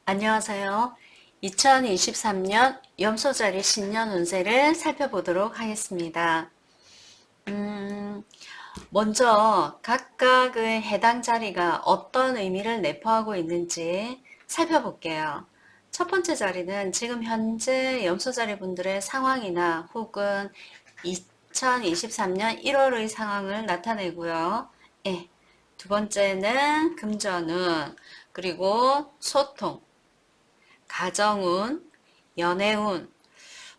안녕하세요. 2023년 염소자리 신년 운세를 살펴보도록 하겠습니다. 먼저 각각의 해당 자리가 어떤 의미를 내포하고 있는지 살펴볼게요. 첫 번째 자리는 지금 현재 염소자리 분들의 상황이나 혹은 2023년 1월의 상황을 나타내고요. 예, 두 번째는 금전운, 그리고 소통, 가정운, 연애운,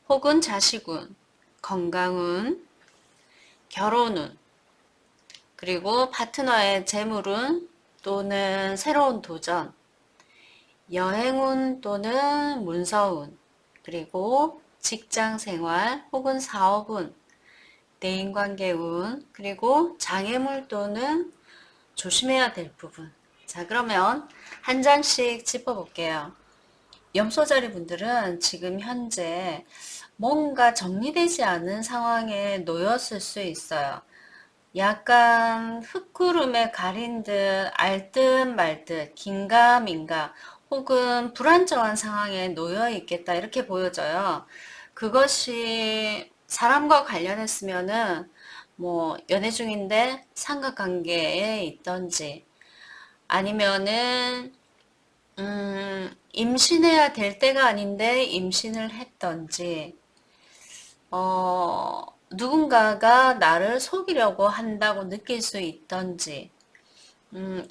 혹은 자식운, 건강운, 결혼운, 그리고 파트너의 재물운 또는 새로운 도전, 여행운 또는 문서운, 그리고 직장생활 혹은 사업운, 대인관계운, 그리고 장애물 또는 조심해야 될 부분. 자, 그러면 한 장씩 짚어볼게요. 염소자리 분들은 지금 현재 뭔가 정리되지 않은 상황에 놓였을 수 있어요. 약간 흙구름에 가린 듯 알듯 말듯 긴가민가 혹은 불안정한 상황에 놓여 있겠다 이렇게 보여져요. 그것이 사람과 관련했으면은 뭐 연애 중인데 삼각관계에 있던지 아니면은 임신해야 될 때가 아닌데 임신을 했던지, 누군가가 나를 속이려고 한다고 느낄 수 있던지,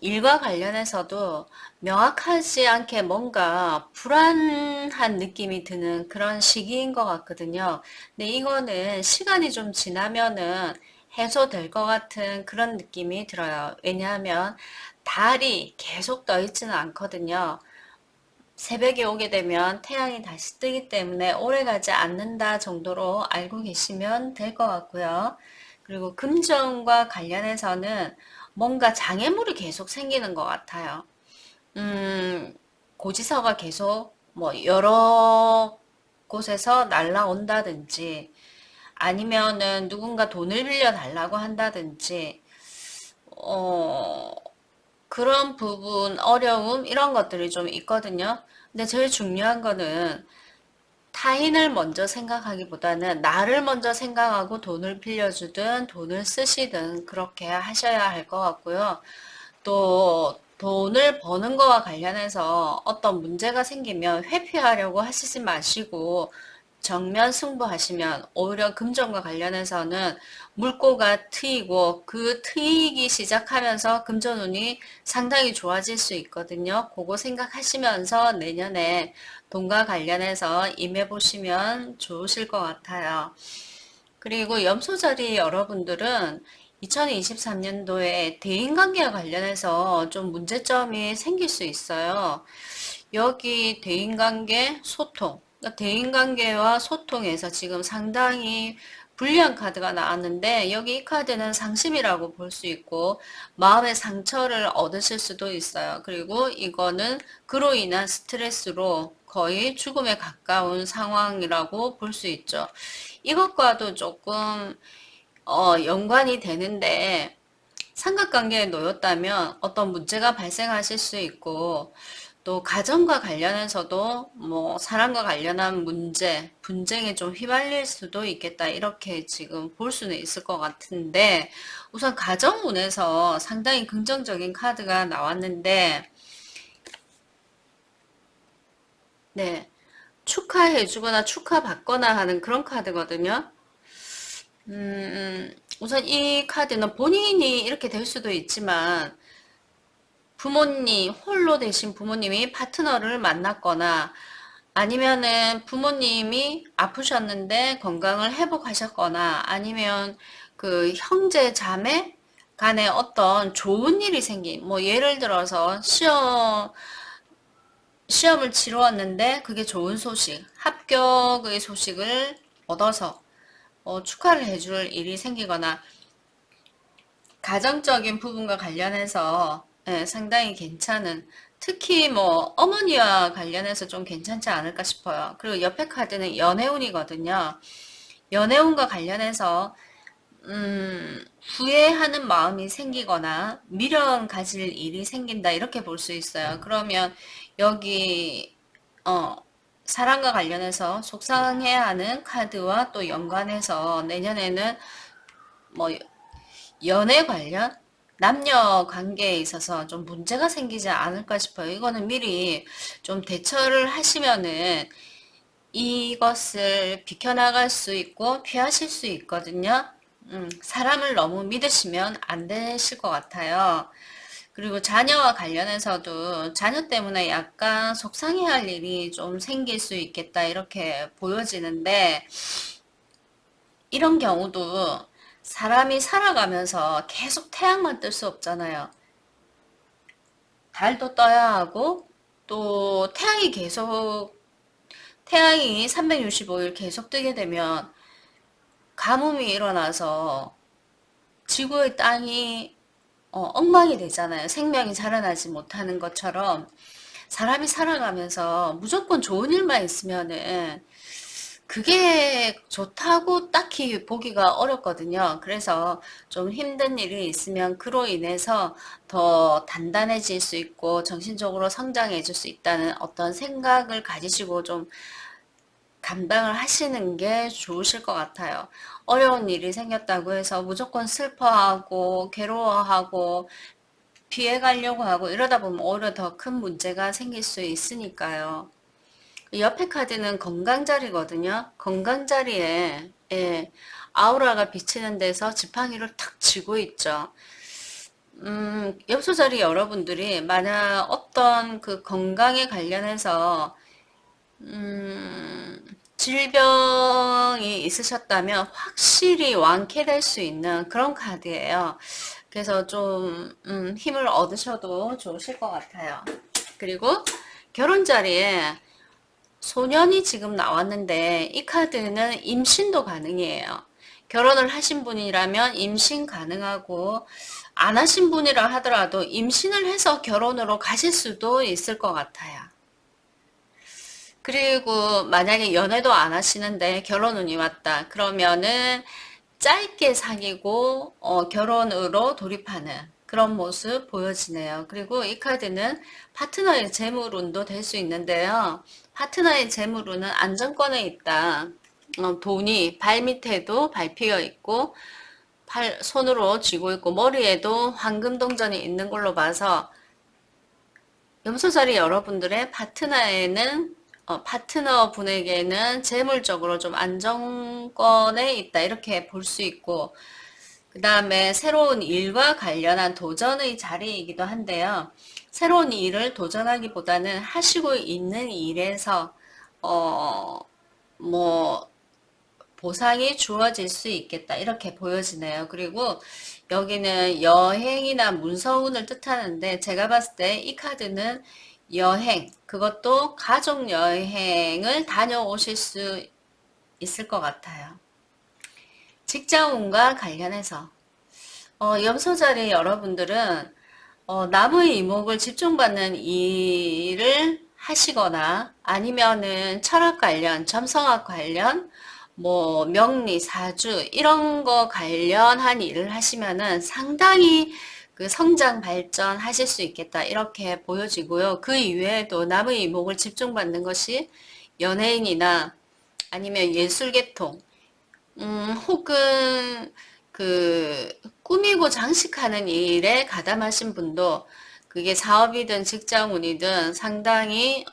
일과 관련해서도 명확하지 않게 뭔가 불안한 느낌이 드는 그런 시기인 것 같거든요. 근데 이거는 시간이 좀 지나면은 해소될 것 같은 그런 느낌이 들어요. 왜냐하면 달이 계속 떠 있지는 않거든요. 새벽에 오게 되면 태양이 다시 뜨기 때문에 오래가지 않는다 정도로 알고 계시면 될 것 같고요. 그리고 금전과 관련해서는 뭔가 장애물이 계속 생기는 것 같아요. 음, 고지서가 계속 뭐 여러 곳에서 날라온다든지 아니면은 누군가 돈을 빌려 달라고 한다든지 어, 그런 부분, 어려움, 이런 것들이 좀 있거든요. 근데 제일 중요한 거는 타인을 먼저 생각하기보다는 나를 먼저 생각하고 돈을 빌려주든 돈을 쓰시든 그렇게 하셔야 할 것 같고요. 또 돈을 버는 거와 관련해서 어떤 문제가 생기면 회피하려고 하시지 마시고 정면 승부하시면 오히려 금전과 관련해서는 물꼬가 트이고 그 트이기 시작하면서 금전운이 상당히 좋아질 수 있거든요. 그거 생각하시면서 내년에 돈과 관련해서 임해 보시면 좋으실 것 같아요. 그리고 염소자리 여러분들은 2023년도에 대인관계와 관련해서 좀 문제점이 생길 수 있어요. 여기 대인관계, 소통. 그러니까 대인관계와 소통에서 지금 상당히 불리한 카드가 나왔는데 여기 이 카드는 상심이라고 볼 수 있고 마음의 상처를 얻으실 수도 있어요. 그리고 이거는 그로 인한 스트레스로 거의 죽음에 가까운 상황이라고 볼 수 있죠. 이것과도 조금 연관이 되는데 삼각관계에 놓였다면 어떤 문제가 발생하실 수 있고 또 가정과 관련해서도 뭐 사람과 관련한 문제, 분쟁에 좀 휘말릴 수도 있겠다 이렇게 지금 볼 수는 있을 것 같은데 우선 가정운에서 상당히 긍정적인 카드가 나왔는데 네, 축하해주거나 축하받거나 하는 그런 카드거든요. 우선 이 카드는 본인이 이렇게 될 수도 있지만 부모님, 홀로 되신 부모님이 파트너를 만났거나 아니면은 부모님이 아프셨는데 건강을 회복하셨거나 아니면 그 형제 자매 간에 어떤 좋은 일이 생긴 뭐 예를 들어서 시험을 치루었는데 그게 좋은 소식, 합격의 소식을 얻어서 축하를 해줄 일이 생기거나 가정적인 부분과 관련해서 예, 상당히 괜찮은 특히 뭐 어머니와 관련해서 좀 괜찮지 않을까 싶어요. 그리고 옆에 카드는 연애운이거든요. 연애운과 관련해서 후회하는 마음이 생기거나 미련 가질 일이 생긴다 이렇게 볼 수 있어요. 그러면 여기 사랑과 관련해서 속상해하는 카드와 또 연관해서 내년에는 뭐 연애 관련 남녀 관계에 있어서 좀 문제가 생기지 않을까 싶어요. 이거는 미리 좀 대처를 하시면은 이것을 비켜나갈 수 있고 피하실 수 있거든요. 사람을 너무 믿으시면 안 되실 것 같아요. 그리고 자녀와 관련해서도 자녀 때문에 약간 속상해할 일이 좀 생길 수 있겠다 이렇게 보여지는데, 이런 경우도 사람이 살아가면서 계속 태양만 뜰 수 없잖아요. 달도 떠야 하고 또 태양이 365일 계속 뜨게 되면 가뭄이 일어나서 지구의 땅이 엉망이 되잖아요. 생명이 자라나지 못하는 것처럼 사람이 살아가면서 무조건 좋은 일만 있으면은 그게 좋다고 딱히 보기가 어렵거든요. 그래서 좀 힘든 일이 있으면 그로 인해서 더 단단해질 수 있고 정신적으로 성장해 줄 수 있다는 어떤 생각을 가지시고 좀 감당을 하시는 게 좋으실 것 같아요. 어려운 일이 생겼다고 해서 무조건 슬퍼하고 괴로워하고 피해가려고 하고 이러다 보면 오히려 더 큰 문제가 생길 수 있으니까요. 옆에 카드는 건강자리거든요. 건강자리에 아우라가 비치는 데서 지팡이를 탁 쥐고 있죠. 엽소자리 여러분들이 만약 어떤 그 건강에 관련해서 질병이 있으셨다면 확실히 완쾌될 수 있는 그런 카드예요. 그래서 좀 힘을 얻으셔도 좋으실 것 같아요. 그리고 결혼 자리에 소년이 지금 나왔는데 이 카드는 임신도 가능해요. 결혼을 하신 분이라면 임신 가능하고 안 하신 분이라 하더라도 임신을 해서 결혼으로 가실 수도 있을 것 같아요. 그리고 만약에 연애도 안 하시는데 결혼 운이 왔다. 그러면은 짧게 사귀고 결혼으로 돌입하는 그런 모습 보여지네요. 그리고 이 카드는 파트너의 재물운도 될 수 있는데요. 파트너의 재물운은 안정권에 있다. 돈이 발밑에도 밟혀 있고 손으로 쥐고 있고 머리에도 황금 동전이 있는 걸로 봐서 염소자리 여러분들의 파트너 분에게는 재물적으로 좀 안정권에 있다 이렇게 볼 수 있고, 그 다음에 새로운 일과 관련한 도전의 자리이기도 한데요. 새로운 일을 도전하기보다는 하시고 있는 일에서 뭐 보상이 주어질 수 있겠다 이렇게 보여지네요. 그리고 여기는 여행이나 문서운을 뜻하는데 제가 봤을 때 이 카드는 여행, 그것도 가족 여행을 다녀오실 수 있을 것 같아요. 직장운과 관련해서 염소자리 여러분들은 나무의 이목을 집중받는 일을 하시거나 아니면은 철학 관련, 점성학 관련, 뭐 명리, 사주 이런 거 관련한 일을 하시면은 상당히 그 성장 발전 하실 수 있겠다 이렇게 보여지고요. 그 이외에도 남의 이목을 집중받는 것이 연예인이나 아니면 예술계통, 혹은 그 꾸미고 장식하는 일에 가담하신 분도 그게 사업이든 직장운이든 상당히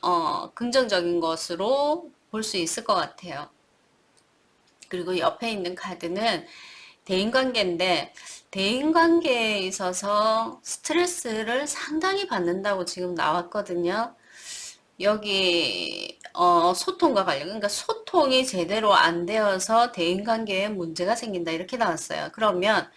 긍정적인 것으로 볼 수 있을 것 같아요. 그리고 옆에 있는 카드는 대인관계인데 대인관계에 있어서 스트레스를 상당히 받는다고 지금 나왔거든요. 여기 소통과 관련, 그러니까 소통이 제대로 안 되어서 대인관계에 문제가 생긴다 이렇게 나왔어요. 그러면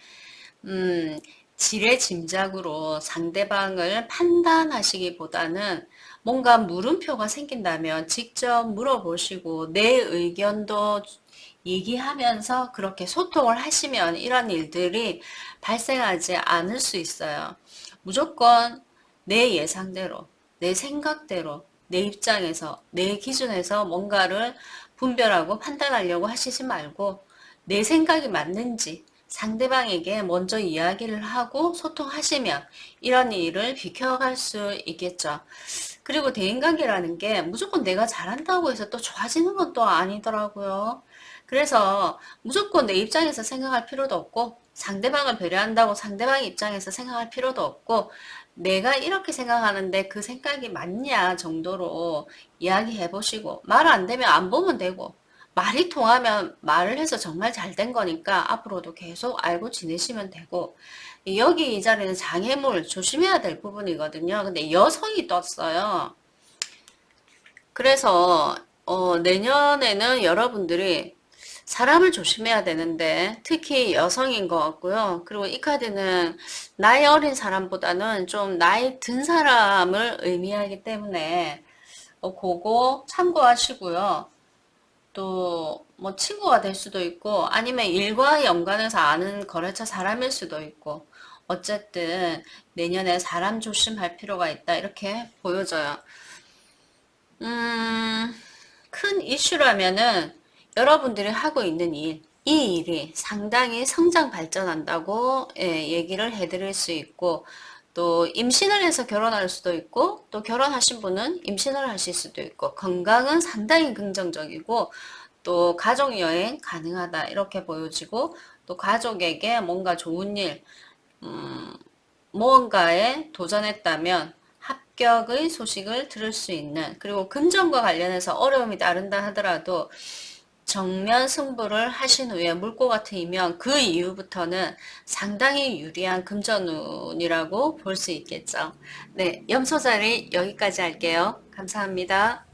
지레짐작으로 상대방을 판단하시기보다는 뭔가 물음표가 생긴다면 직접 물어보시고 내 의견도 얘기하면서 그렇게 소통을 하시면 이런 일들이 발생하지 않을 수 있어요. 무조건 내 예상대로, 내 생각대로, 내 입장에서, 내 기준에서 뭔가를 분별하고 판단하려고 하시지 말고 내 생각이 맞는지 상대방에게 먼저 이야기를 하고 소통하시면 이런 일을 비켜갈 수 있겠죠. 그리고 대인관계라는 게 무조건 내가 잘한다고 해서 또 좋아지는 건 또 아니더라고요. 그래서 무조건 내 입장에서 생각할 필요도 없고 상대방을 배려한다고 상대방 입장에서 생각할 필요도 없고 내가 이렇게 생각하는데 그 생각이 맞냐 정도로 이야기해 보시고 말 안 되면 안 보면 되고 말이 통하면 말을 해서 정말 잘 된 거니까 앞으로도 계속 알고 지내시면 되고 여기 이 자리는 장애물 조심해야 될 부분이거든요. 근데 여성이 떴어요. 그래서 내년에는 여러분들이 사람을 조심해야 되는데 특히 여성인 것 같고요. 그리고 이 카드는 나이 어린 사람보다는 좀 나이 든 사람을 의미하기 때문에 그거 참고하시고요. 또 뭐 친구가 될 수도 있고 아니면 일과 연관해서 아는 거래처 사람일 수도 있고 어쨌든 내년에 사람 조심할 필요가 있다 이렇게 보여져요. 음, 큰 이슈라면은 여러분들이 하고 있는 일, 이 일이 상당히 성장 발전한다고 얘기를 해드릴 수 있고 또 임신을 해서 결혼할 수도 있고 또 결혼하신 분은 임신을 하실 수도 있고 건강은 상당히 긍정적이고 또 가족여행 가능하다 이렇게 보여지고 또 가족에게 뭔가 좋은 일 무언가에 도전했다면 합격의 소식을 들을 수 있는 그리고 금전과 관련해서 어려움이 따른다 하더라도 정면 승부를 하신 후에 물고가 트이면 그 이후부터는 상당히 유리한 금전운이라고 볼 수 있겠죠. 네, 염소자리 여기까지 할게요. 감사합니다.